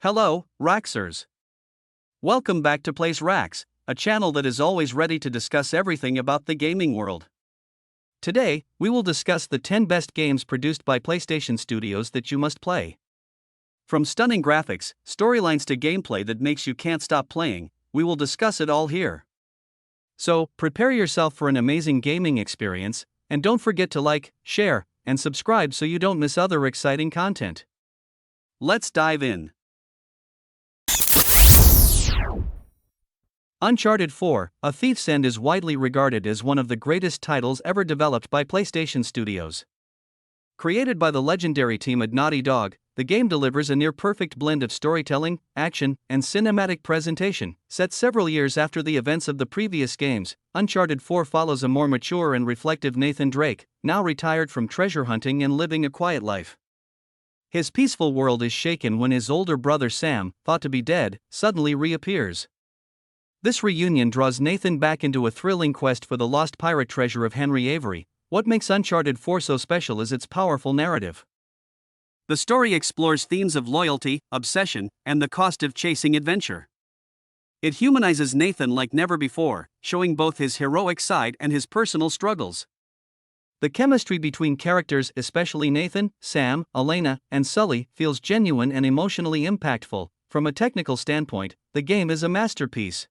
Hello, Raxers. Welcome back to Plays Rax, a channel that is always ready to discuss everything about the gaming world. Today, we will discuss the 10 best games produced by PlayStation Studios that you must play. From stunning graphics, storylines to gameplay that makes you can't stop playing, we will discuss it all here. So, prepare yourself for an amazing gaming experience, and don't forget to like, share, and subscribe so you don't miss other exciting content. Let's dive in. Uncharted 4: A Thief's End is widely regarded as one of the greatest titles ever developed by PlayStation Studios. Created by the legendary team at Naughty Dog, the game delivers a near-perfect blend of storytelling, action, and cinematic presentation. Set several years after the events of the previous games, Uncharted 4 follows a more mature and reflective Nathan Drake, now retired from treasure hunting and living a quiet life. His peaceful world is shaken when his older brother Sam, thought to be dead, suddenly reappears. This reunion draws Nathan back into a thrilling quest for the lost pirate treasure of Henry Avery. What makes Uncharted 4 so special is its powerful narrative. The story explores themes of loyalty, obsession, and the cost of chasing adventure. It humanizes Nathan like never before, showing both his heroic side and his personal struggles. The chemistry between characters, especially Nathan, Sam, Elena, and Sully, feels genuine and emotionally impactful. From a technical standpoint, the game is a masterpiece.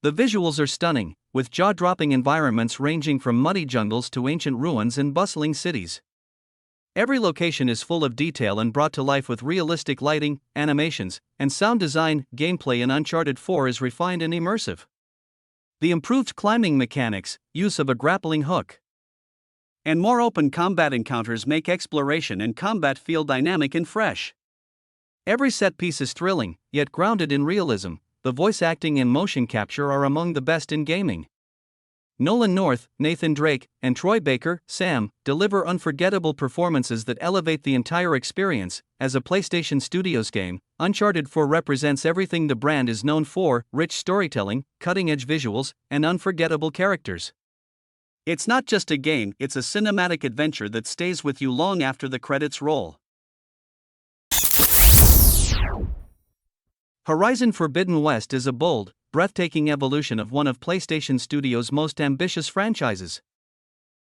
The visuals are stunning, with jaw-dropping environments ranging from muddy jungles to ancient ruins and bustling cities. Every location is full of detail and brought to life with realistic lighting, animations, and sound design. Gameplay in Uncharted 4 is refined and immersive. The improved climbing mechanics, use of a grappling hook, and more open combat encounters make exploration and combat feel dynamic and fresh. Every set piece is thrilling, yet grounded in realism. The voice acting and motion capture are among the best in gaming. Nolan North, Nathan Drake, and Troy Baker, Sam, deliver unforgettable performances that elevate the entire experience. As a PlayStation Studios game, Uncharted 4 represents everything the brand is known for: rich storytelling, cutting-edge visuals, and unforgettable characters. It's not just a game, it's a cinematic adventure that stays with you long after the credits roll. Horizon Forbidden West is a bold, breathtaking evolution of one of PlayStation Studios' most ambitious franchises.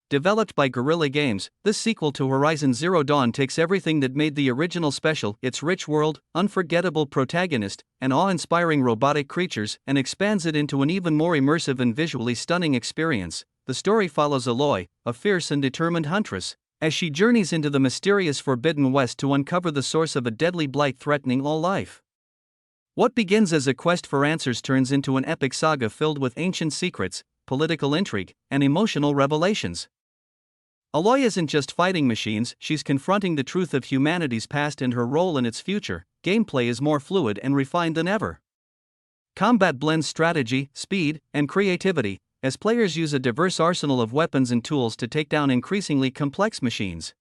Developed by Guerrilla Games, this sequel to Horizon Zero Dawn takes everything that made the original special, its rich world, unforgettable protagonist, and awe-inspiring robotic creatures, and expands it into an even more immersive and visually stunning experience. The story follows Aloy, a fierce and determined huntress, as she journeys into the mysterious Forbidden West to uncover the source of a deadly blight threatening all life. What begins as a quest for answers turns into an epic saga filled with ancient secrets, political intrigue, and emotional revelations. Aloy isn't just fighting machines, she's confronting the truth of humanity's past and her role in its future. Gameplay is more fluid and refined than ever. Combat blends strategy, speed, and creativity, as players use a diverse arsenal of weapons and tools to take down increasingly complex machines.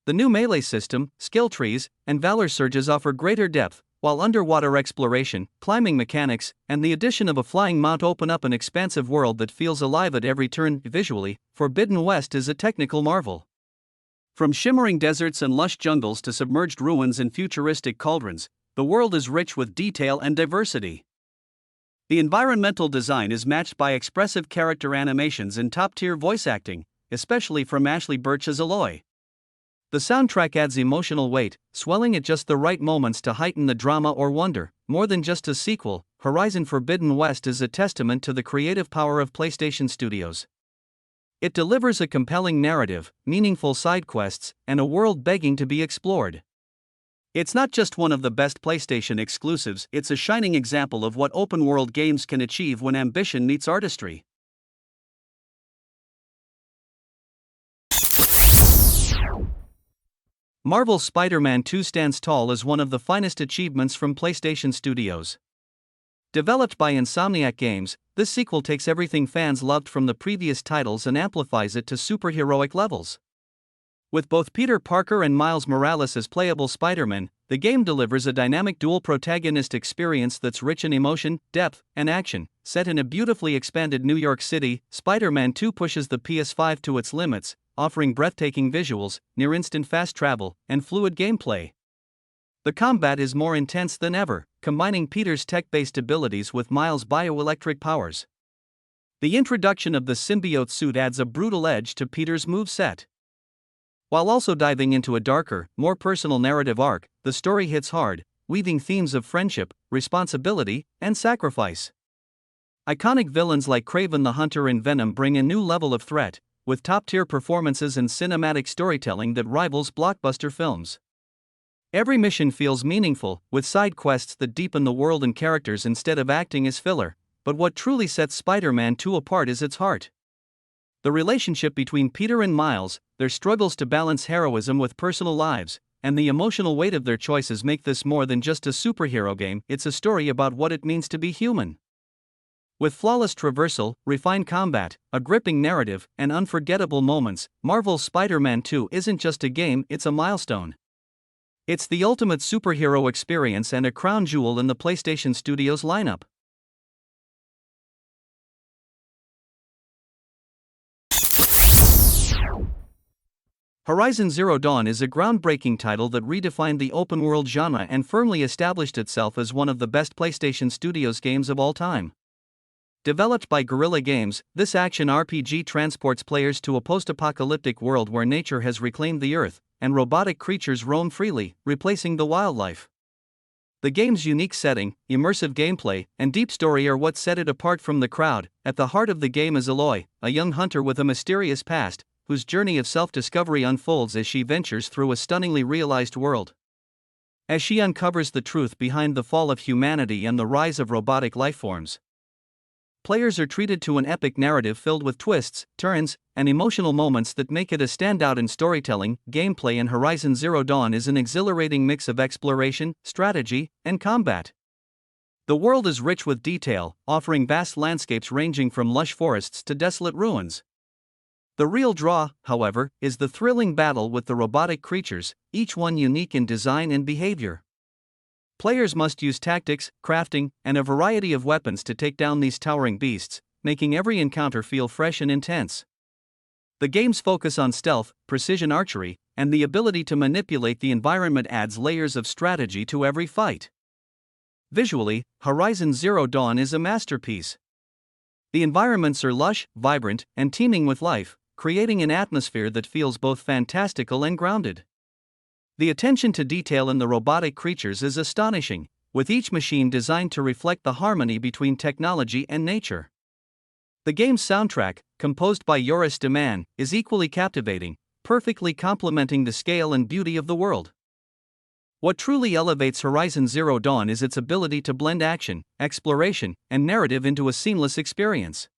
The new melee system, skill trees, and valor surges offer greater depth, while underwater exploration, climbing mechanics, and the addition of a flying mount open up an expansive world that feels alive at every turn. Visually, Forbidden West is a technical marvel. From shimmering deserts and lush jungles to submerged ruins and futuristic cauldrons, the world is rich with detail and diversity. The environmental design is matched by expressive character animations and top-tier voice acting, especially from Ashley Birch as Aloy. The soundtrack adds emotional weight, swelling at just the right moments to heighten the drama or wonder. More than just a sequel, Horizon Forbidden West is a testament to the creative power of PlayStation Studios. It delivers a compelling narrative, meaningful side quests, and a world begging to be explored. It's not just one of the best PlayStation exclusives, it's a shining example of what open-world games can achieve when ambition meets artistry. Marvel's Spider-Man 2 stands tall as one of the finest achievements from PlayStation Studios. Developed by Insomniac Games, this sequel takes everything fans loved from the previous titles and amplifies it to superheroic levels. With both Peter Parker and Miles Morales as playable Spider-Man, the game delivers a dynamic dual-protagonist experience that's rich in emotion, depth, and action. Set in a beautifully expanded New York City, Spider-Man 2 pushes the PS5 to its limits, offering breathtaking visuals, near-instant fast travel, and fluid gameplay. The combat is more intense than ever, combining Peter's tech-based abilities with Miles' bioelectric powers. The introduction of the symbiote suit adds a brutal edge to Peter's moveset. While also diving into a darker, more personal narrative arc, the story hits hard, weaving themes of friendship, responsibility, and sacrifice. Iconic villains like Kraven the Hunter and Venom bring a new level of threat, with top-tier performances and cinematic storytelling that rivals blockbuster films. Every mission feels meaningful, with side quests that deepen the world and characters instead of acting as filler, but what truly sets Spider-Man 2 apart is its heart. The relationship between Peter and Miles, their struggles to balance heroism with personal lives, and the emotional weight of their choices make this more than just a superhero game, it's a story about what it means to be human. With flawless traversal, refined combat, a gripping narrative, and unforgettable moments, Marvel's Spider-Man 2 isn't just a game, it's a milestone. It's the ultimate superhero experience and a crown jewel in the PlayStation Studios lineup. Horizon Zero Dawn is a groundbreaking title that redefined the open-world genre and firmly established itself as one of the best PlayStation Studios games of all time. Developed by Guerrilla Games, this action RPG transports players to a post-apocalyptic world where nature has reclaimed the Earth, and robotic creatures roam freely, replacing the wildlife. The game's unique setting, immersive gameplay, and deep story are what set it apart from the crowd. At the heart of the game is Aloy, a young hunter with a mysterious past, whose journey of self-discovery unfolds as she ventures through a stunningly realized world. As she uncovers the truth behind the fall of humanity and the rise of robotic lifeforms, players are treated to an epic narrative filled with twists, turns, and emotional moments that make it a standout in storytelling, gameplay. And Horizon Zero Dawn is an exhilarating mix of exploration, strategy, and combat. The world is rich with detail, offering vast landscapes ranging from lush forests to desolate ruins. The real draw, however, is the thrilling battle with the robotic creatures, each one unique in design and behavior. Players must use tactics, crafting, and a variety of weapons to take down these towering beasts, making every encounter feel fresh and intense. The game's focus on stealth, precision archery, and the ability to manipulate the environment adds layers of strategy to every fight. Visually, Horizon Zero Dawn is a masterpiece. The environments are lush, vibrant, and teeming with life, creating an atmosphere that feels both fantastical and grounded. The attention to detail in the robotic creatures is astonishing, with each machine designed to reflect the harmony between technology and nature. The game's soundtrack, composed by Joris de Man, is equally captivating, perfectly complementing the scale and beauty of the world. What truly elevates Horizon Zero Dawn is its ability to blend action, exploration, and narrative into a seamless experience.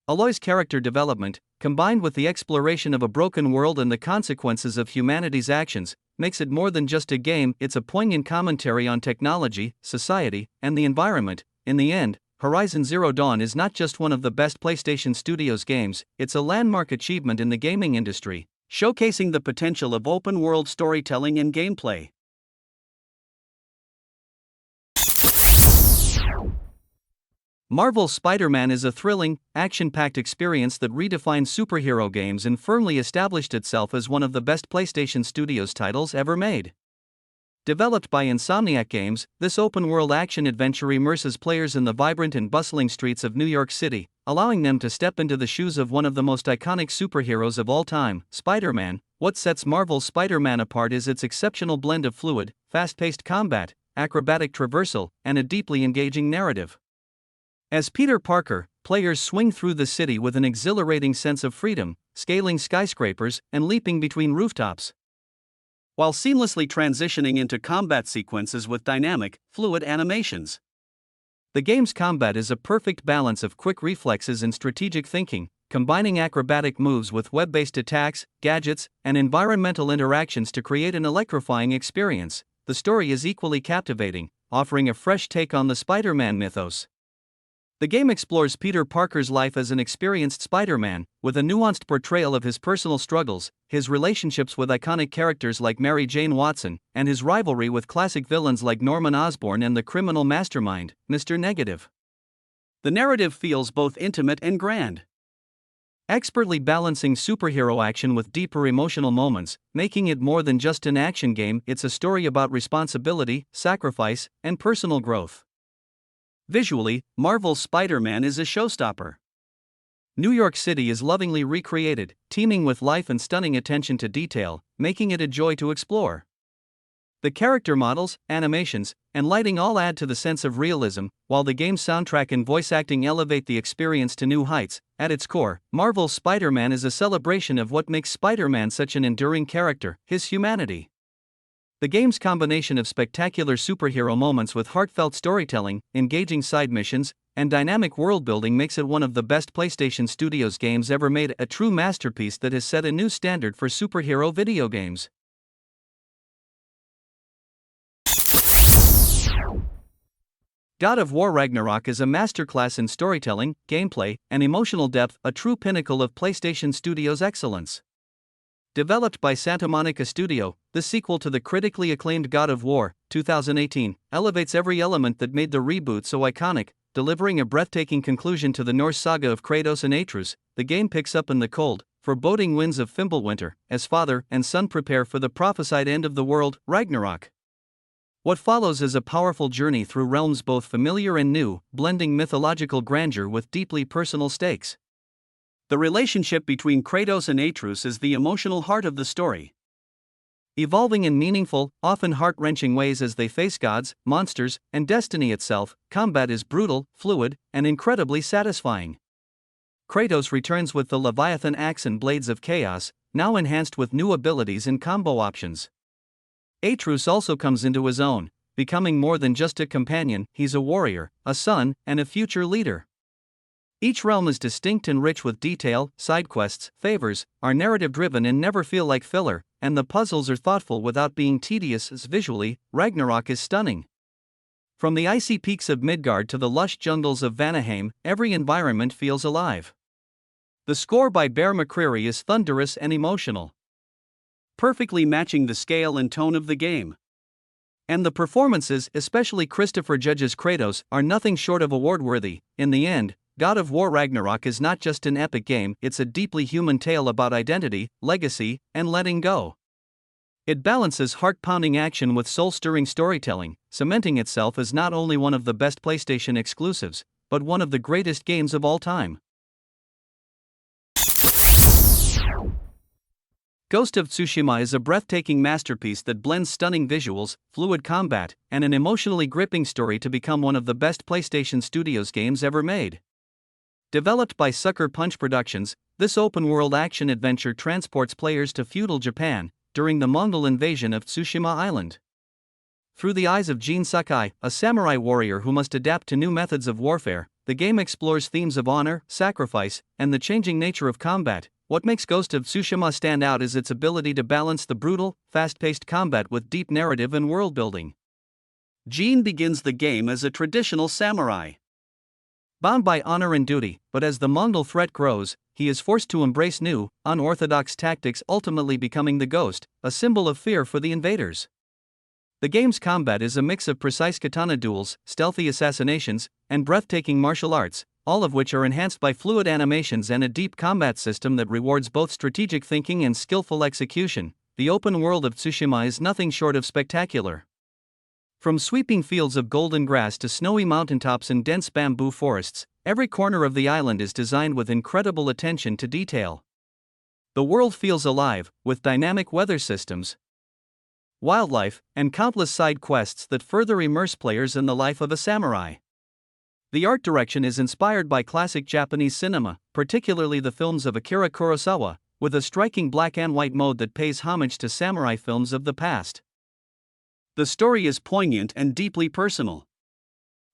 Aloy's character development, combined with the exploration of a broken world and the consequences of humanity's actions, makes it more than just a game. It's a poignant commentary on technology, society, and the environment. In the end, Horizon Zero Dawn is not just one of the best PlayStation Studios games, it's a landmark achievement in the gaming industry, showcasing the potential of open-world storytelling and gameplay. Marvel's Spider-Man is a thrilling, action-packed experience that redefined superhero games and firmly established itself as one of the best PlayStation Studios titles ever made. Developed by Insomniac Games, this open-world action-adventure immerses players in the vibrant and bustling streets of New York City, allowing them to step into the shoes of one of the most iconic superheroes of all time, Spider-Man. What sets Marvel's Spider-Man apart is its exceptional blend of fluid, fast-paced combat, acrobatic traversal, and a deeply engaging narrative. As Peter Parker, players swing through the city with an exhilarating sense of freedom, scaling skyscrapers and leaping between rooftops, while seamlessly transitioning into combat sequences with dynamic, fluid animations. The game's combat is a perfect balance of quick reflexes and strategic thinking, combining acrobatic moves with web-based attacks, gadgets, and environmental interactions to create an electrifying experience. The story is equally captivating, offering a fresh take on the Spider-Man mythos. The game explores Peter Parker's life as an experienced Spider-Man, with a nuanced portrayal of his personal struggles, his relationships with iconic characters like Mary Jane Watson, and his rivalry with classic villains like Norman Osborn and the criminal mastermind, Mr. Negative. The narrative feels both intimate and grand. expertly balancing superhero action with deeper emotional moments, making it more than just an action game. It's a story about responsibility, sacrifice, and personal growth. Visually, Marvel's Spiderman is a showstopper. New York City is lovingly recreated, teeming with life and stunning attention to detail, making it a joy to explore. The character models, animations, and lighting all add to the sense of realism, while the game's soundtrack and voice acting elevate the experience to new heights. At its core, Marvel's Spider-Man is a celebration of what makes Spider-Man such an enduring character: his humanity. The game's combination of spectacular superhero moments with heartfelt storytelling, engaging side missions, and dynamic world-building makes it one of the best PlayStation Studios games ever made, a true masterpiece that has set a new standard for superhero video games. God of War Ragnarok is a masterclass in storytelling, gameplay, and emotional depth, a true pinnacle of PlayStation Studios' excellence. Developed by Santa Monica Studio, the sequel to the critically acclaimed God of War, 2018, elevates every element that made the reboot so iconic, delivering a breathtaking conclusion to the Norse saga of Kratos and Atreus. The game picks up in the cold, foreboding winds of Fimbulwinter, as father and son prepare for the prophesied end of the world, Ragnarok. What follows is a powerful journey through realms both familiar and new, blending mythological grandeur with deeply personal stakes. The relationship between Kratos and Atreus is the emotional heart of the story. Evolving in meaningful, often heart-wrenching ways as they face gods, monsters, and destiny itself, combat is brutal, fluid, and incredibly satisfying. Kratos returns with the Leviathan axe and Blades of Chaos, now enhanced with new abilities and combo options. Atreus also comes into his own, becoming more than just a companion. He's a warrior, a son, and a future leader. Each realm is distinct and rich with detail. Side quests, favors, are narrative-driven and never feel like filler, and the puzzles are thoughtful without being tedious. As visually, Ragnarok is stunning. From the icy peaks of Midgard to the lush jungles of Vanaheim, every environment feels alive. The score by Bear McCreary is thunderous and emotional, perfectly matching the scale and tone of the game. And the performances, especially Christopher Judge's Kratos, are nothing short of award-worthy. In the end, God of War Ragnarok is not just an epic game, it's a deeply human tale about identity, legacy, and letting go. It balances heart-pounding action with soul-stirring storytelling, cementing itself as not only one of the best PlayStation exclusives, but one of the greatest games of all time. Ghost of Tsushima is a breathtaking masterpiece that blends stunning visuals, fluid combat, and an emotionally gripping story to become one of the best PlayStation Studios games ever made. Developed by Sucker Punch Productions, this open-world action-adventure transports players to feudal Japan during the Mongol invasion of Tsushima Island. Through the eyes of Jin Sakai, a samurai warrior who must adapt to new methods of warfare, the game explores themes of honor, sacrifice, and the changing nature of combat. What makes Ghost of Tsushima stand out is its ability to balance the brutal, fast-paced combat with deep narrative and world-building. Jin begins the game as a traditional samurai, bound by honor and duty, but as the Mongol threat grows, he is forced to embrace new, unorthodox tactics, ultimately becoming the Ghost, a symbol of fear for the invaders. The game's combat is a mix of precise katana duels, stealthy assassinations, and breathtaking martial arts, all of which are enhanced by fluid animations and a deep combat system that rewards both strategic thinking and skillful execution. The open world of Tsushima is nothing short of spectacular. From sweeping fields of golden grass to snowy mountaintops and dense bamboo forests, every corner of the island is designed with incredible attention to detail. The world feels alive, with dynamic weather systems, wildlife, and countless side quests that further immerse players in the life of a samurai. The art direction is inspired by classic Japanese cinema, particularly the films of Akira Kurosawa, with a striking black and white mode that pays homage to samurai films of the past. The story is poignant and deeply personal.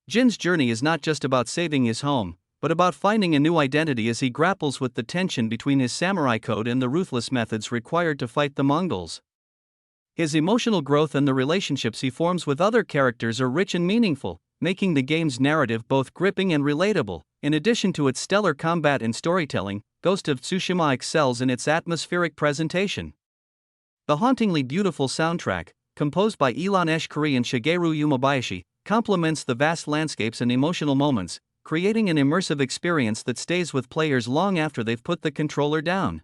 Jin's journey is not just about saving his home, but about finding a new identity as he grapples with the tension between his samurai code and the ruthless methods required to fight the Mongols. His emotional growth and the relationships he forms with other characters are rich and meaningful, making the game's narrative both gripping and relatable. In addition to its stellar combat and storytelling, Ghost of Tsushima excels in its atmospheric presentation. The hauntingly beautiful soundtrack, composed by Elon Eshkari and Shigeru Umebayashi, complements the vast landscapes and emotional moments, creating an immersive experience that stays with players long after they've put the controller down.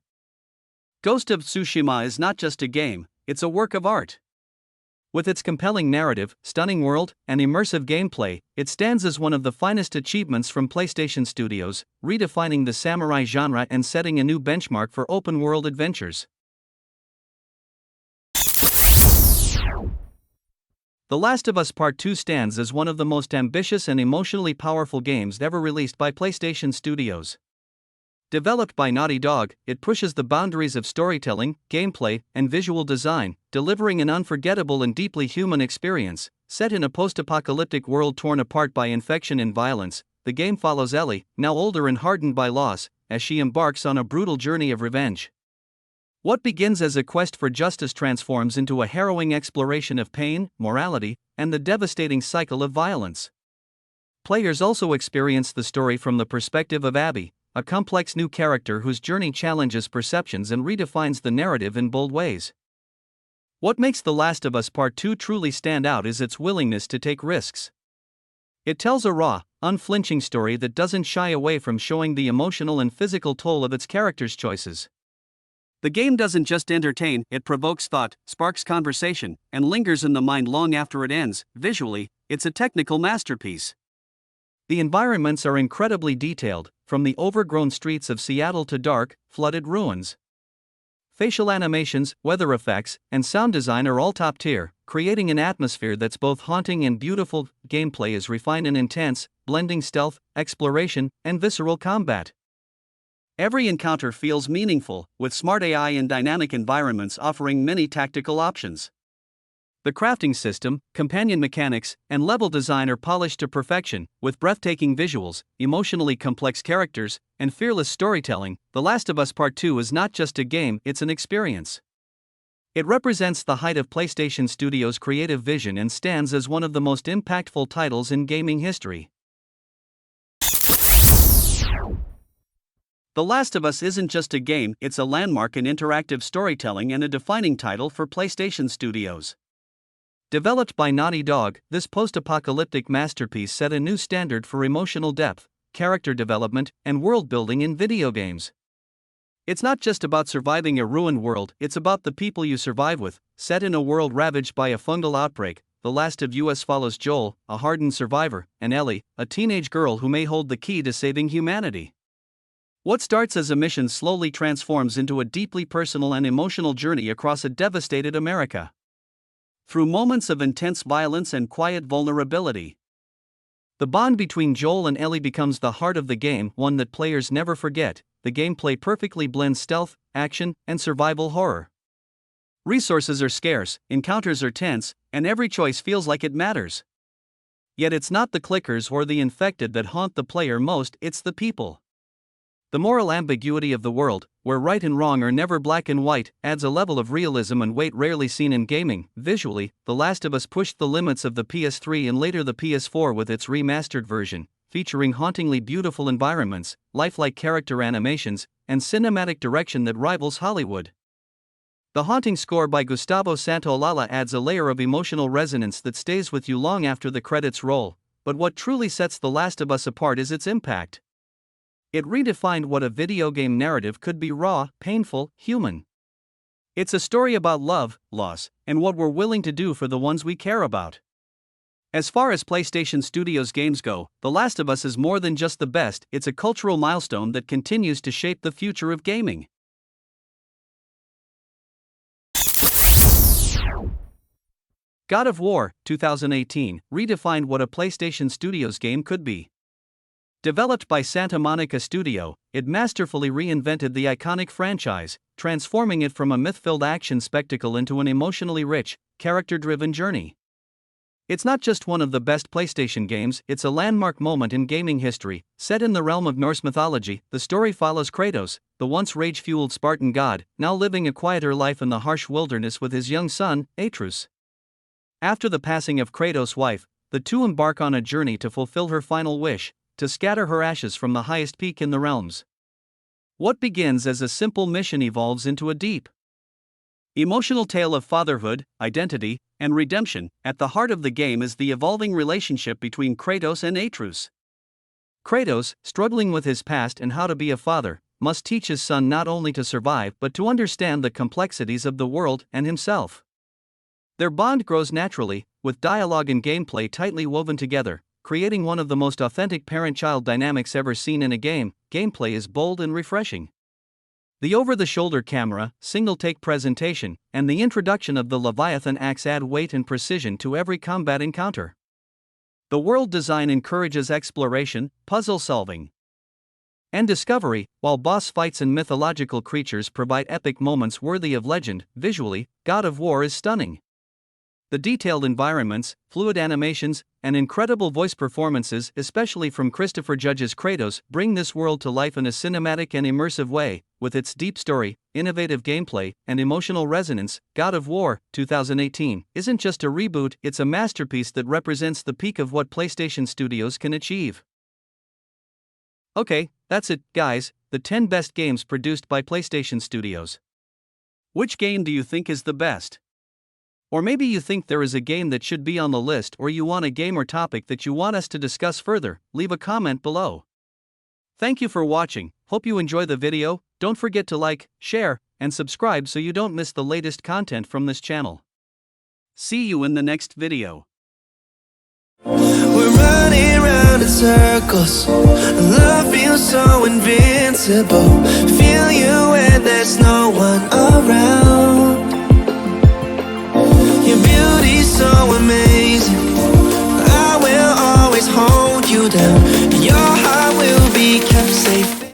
Ghost of Tsushima is not just a game, it's a work of art. With its compelling narrative, stunning world, and immersive gameplay, it stands as one of the finest achievements from PlayStation Studios, redefining the samurai genre and setting a new benchmark for open-world adventures. The Last of Us Part 2 stands as one of the most ambitious and emotionally powerful games ever released by PlayStation Studios. Developed by Naughty Dog, it pushes the boundaries of storytelling, gameplay, and visual design, delivering an unforgettable and deeply human experience. Set in a post-apocalyptic world torn apart by infection and violence, the game follows Ellie, now older and hardened by loss, as she embarks on a brutal journey of revenge. What begins as a quest for justice transforms into a harrowing exploration of pain, morality, and the devastating cycle of violence. Players also experience the story from the perspective of Abby, a complex new character whose journey challenges perceptions and redefines the narrative in bold ways. What makes The Last of Us Part 2 truly stand out is its willingness to take risks. It tells a raw, unflinching story that doesn't shy away from showing the emotional and physical toll of its characters' choices. The game doesn't just entertain, it provokes thought, sparks conversation, and lingers in the mind long after it ends. Visually, it's a technical masterpiece. The environments are incredibly detailed, from the overgrown streets of Seattle to dark, flooded ruins. Facial animations, weather effects, and sound design are all top tier, creating an atmosphere that's both haunting and beautiful. Gameplay is refined and intense, blending stealth, exploration, and visceral combat. Every encounter feels meaningful, with smart AI and dynamic environments offering many tactical options. The crafting system, companion mechanics, and level design are polished to perfection, with breathtaking visuals, emotionally complex characters, and fearless storytelling. The Last of Us Part 2 is not just a game, it's an experience. It represents the height of PlayStation Studios' creative vision and stands as one of the most impactful titles in gaming history. The Last of Us isn't just a game, it's a landmark in interactive storytelling and a defining title for PlayStation Studios. Developed by Naughty Dog, this post-apocalyptic masterpiece set a new standard for emotional depth, character development, and world-building in video games. It's not just about surviving a ruined world, it's about the people you survive with. Set in a world ravaged by a fungal outbreak, The Last of Us follows Joel, a hardened survivor, and Ellie, a teenage girl who may hold the key to saving humanity. What starts as a mission slowly transforms into a deeply personal and emotional journey across a devastated America. Through moments of intense violence and quiet vulnerability, the bond between Joel and Ellie becomes the heart of the game, one that players never forget. The gameplay perfectly blends stealth, action, and survival horror. Resources are scarce, encounters are tense, and every choice feels like it matters. Yet it's not the clickers or the infected that haunt the player most, it's the people. The moral ambiguity of the world, where right and wrong are never black and white, adds a level of realism and weight rarely seen in gaming. Visually, The Last of Us pushed the limits of the PS3 and later the PS4 with its remastered version, featuring hauntingly beautiful environments, lifelike character animations, and cinematic direction that rivals Hollywood. The haunting score by Gustavo Santaolalla adds a layer of emotional resonance that stays with you long after the credits roll. But what truly sets The Last of Us apart is its impact. It redefined what a video game narrative could be: raw, painful, human. It's a story about love, loss, and what we're willing to do for the ones we care about. As far as PlayStation Studios games go, The Last of Us is more than just the best, it's a cultural milestone that continues to shape the future of gaming. God of War, 2018, redefined what a PlayStation Studios game could be. Developed by Santa Monica Studio, it masterfully reinvented the iconic franchise, transforming it from a myth-filled action spectacle into an emotionally rich, character-driven journey. It's not just one of the best PlayStation games, it's a landmark moment in gaming history. Set in the realm of Norse mythology, the story follows Kratos, the once rage-fueled Spartan god, now living a quieter life in the harsh wilderness with his young son, Atreus. After the passing of Kratos' wife, the two embark on a journey to fulfill her final wish, to scatter her ashes from the highest peak in the realms. What begins as a simple mission evolves into a deep, emotional tale of fatherhood, identity, and redemption. At the heart of the game is the evolving relationship between Kratos and Atreus. Kratos, struggling with his past and how to be a father, must teach his son not only to survive but to understand the complexities of the world and himself. Their bond grows naturally, with dialogue and gameplay tightly woven together, creating one of the most authentic parent-child dynamics ever seen in a game. Gameplay is bold and refreshing. The over-the-shoulder camera, single-take presentation, and the introduction of the Leviathan axe add weight and precision to every combat encounter. The world design encourages exploration, puzzle-solving, and discovery, while boss fights and mythological creatures provide epic moments worthy of legend. Visually, God of War is stunning. The detailed environments, fluid animations, and incredible voice performances, especially from Christopher Judge's Kratos, bring this world to life in a cinematic and immersive way. With its deep story, innovative gameplay, and emotional resonance, God of War 2018 isn't just a reboot, it's a masterpiece that represents the peak of what PlayStation Studios can achieve. Okay, that's it, guys, the 10 best games produced by PlayStation Studios. Which game do you think is the best? Or maybe you think there is a game that should be on the list, or you want a game or topic that you want us to discuss further. Leave a comment below. Thank you for watching, hope you enjoy the video. Don't forget to like, share, and subscribe so you don't miss the latest content from this channel. See you in the next video. We're running round in circles. Love feels so invincible. Feel you when there's no one around.